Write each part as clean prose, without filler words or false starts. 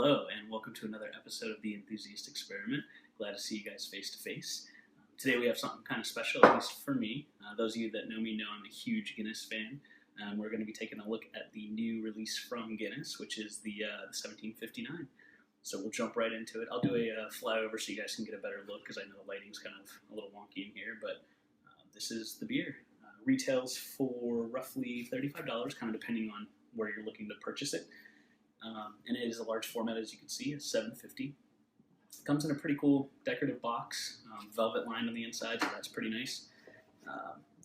Hello, and welcome to another episode of the Enthusiast Experiment. Glad to see you guys face to face. Today we have something kind of special, at least for me. Those of you that know me know I'm a huge Guinness fan. We're going to be taking a look at the new release from Guinness, which is the 1759. So we'll jump right into it. I'll do a flyover so you guys can get a better look, because I know the lighting's kind of a little wonky in here, but this is the beer. Retails for roughly $35, kind of depending on where you're looking to purchase it. And it is a large format, as you can see, it's $7.50. Comes in a pretty cool decorative box, velvet lined on the inside, so that's pretty nice.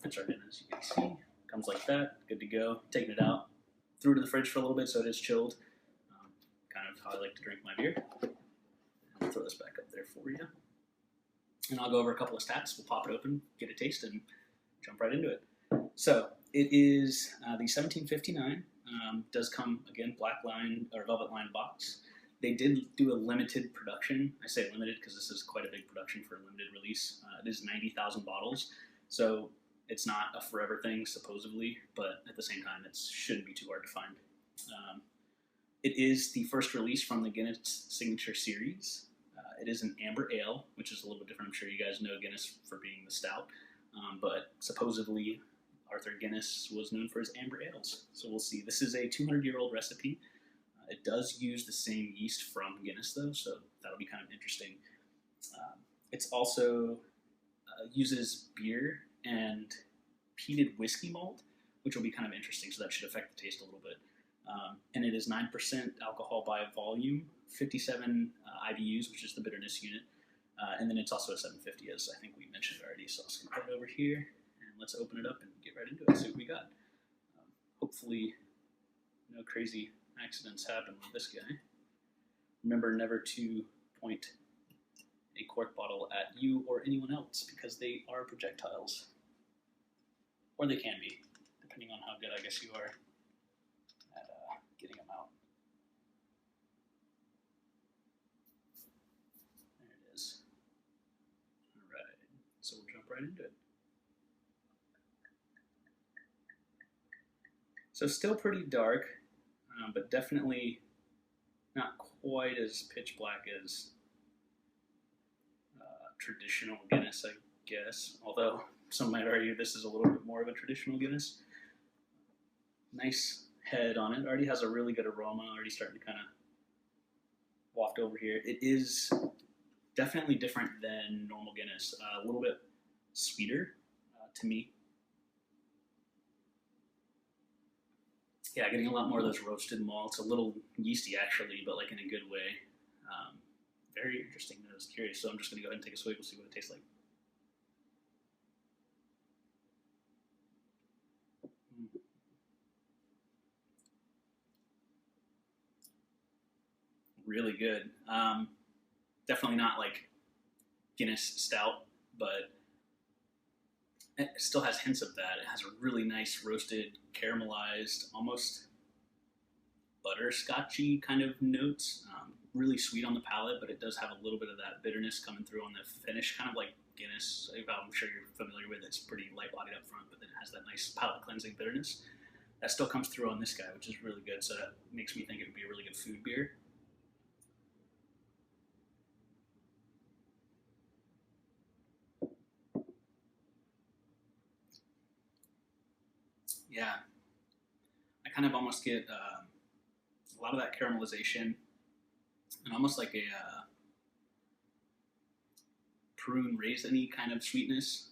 Fits right in, as you can see. Comes like that, good to go. Taking it out, threw it in the fridge for a little bit so it is chilled. Kind of how I like to drink my beer. And I'll throw this back up there for you. And I'll go over a couple of stats. We'll pop it open, get a taste, and jump right into it. So it is the 1759. Does come, again, black line or velvet lined box. They did do a limited production. I say limited because this is quite a big production for a limited release. It is 90,000 bottles, so it's not a forever thing, supposedly, but at the same time, it shouldn't be too hard to find. It is the first release from the Guinness Signature Series. It is an amber ale, which is a little bit different. I'm sure you guys know Guinness for being the stout, but supposedly Arthur Guinness was known for his amber ales. So we'll see. This is a 200-year-old recipe. It does use the same yeast from Guinness, though, so that'll be kind of interesting. It's also uses beer and peated whiskey malt, which will be kind of interesting, so that should affect the taste a little bit. And it is 9% alcohol by volume, 57 IBUs, which is the bitterness unit. And then it's also a 750, as I think we mentioned already. So I'll scoop that over here, and let's open it up and get right into it, see what we got. Hopefully no crazy accidents happen with this guy. Remember never to point a cork bottle at you or anyone else, because they are projectiles. Or they can be, depending on how good I guess you are at getting them out. There it is. Alright, so we'll jump right into it. So still pretty dark, but definitely not quite as pitch black as traditional Guinness, I guess. Although some might argue this is a little bit more of a traditional Guinness. Nice head on it. Already has a really good aroma. Already starting to kind of waft over here. It is definitely different than normal Guinness. A little bit sweeter to me. Yeah, getting a lot more of those roasted malts, a little yeasty actually, but like in a good way. Very interesting. I was curious, so I'm just going to go ahead and take a swig. We'll see what it tastes like. Really good. Definitely not like Guinness stout, but it still has hints of that. It has a really nice roasted, caramelized, almost butterscotchy kind of notes. Really sweet on the palate, but it does have a little bit of that bitterness coming through on the finish, kind of like Guinness. I'm sure you're familiar with it. It's pretty light-bodied up front, but then it has that nice palate-cleansing bitterness. That still comes through on this guy, which is really good, so that makes me think it would be a really good food beer. Yeah, I kind of almost get a lot of that caramelization and almost like a prune raisin-y kind of sweetness,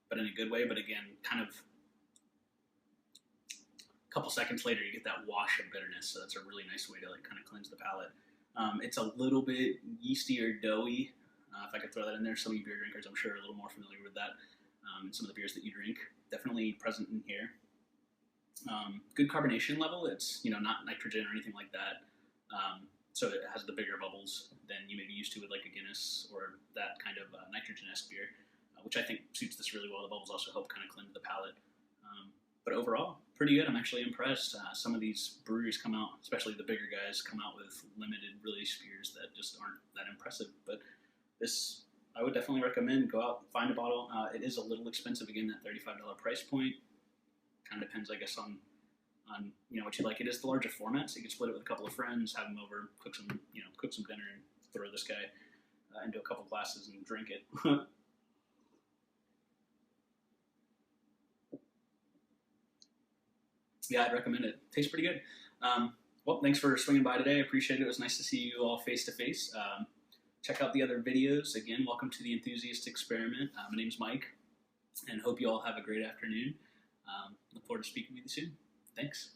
but in a good way. But again, kind of a couple seconds later, you get that wash of bitterness. So that's a really nice way to like kind of cleanse the palate. It's a little bit yeasty or doughy. If I could throw that in there, some of you beer drinkers, I'm sure, are a little more familiar with that. Some of the beers that you drink, definitely present in here. Good carbonation level. It's not nitrogen or anything like that. So it has the bigger bubbles than you may be used to with like a Guinness or that kind of nitrogen-esque beer, which I think suits this really well. The bubbles also help kind of cleanse the palate. But overall, pretty good. I'm actually impressed. Some of these breweries come out, especially the bigger guys, come out with limited release beers that just aren't that impressive. But this, I would definitely recommend. Go out, find a bottle. It is a little expensive, again, that $35 price point. Kind of depends, I guess, on on what you like. It is the larger format, so you can split it with a couple of friends, have them over, cook some dinner, and throw this guy into a couple glasses and drink it. Yeah, I'd recommend it. Tastes pretty good. Well, thanks for swinging by today. I appreciate it. It was nice to see you all face to face. Check out the other videos. Again, welcome to the Enthusiast Experiment. My name's Mike, and hope you all have a great afternoon. Look forward to speaking with you soon. Thanks.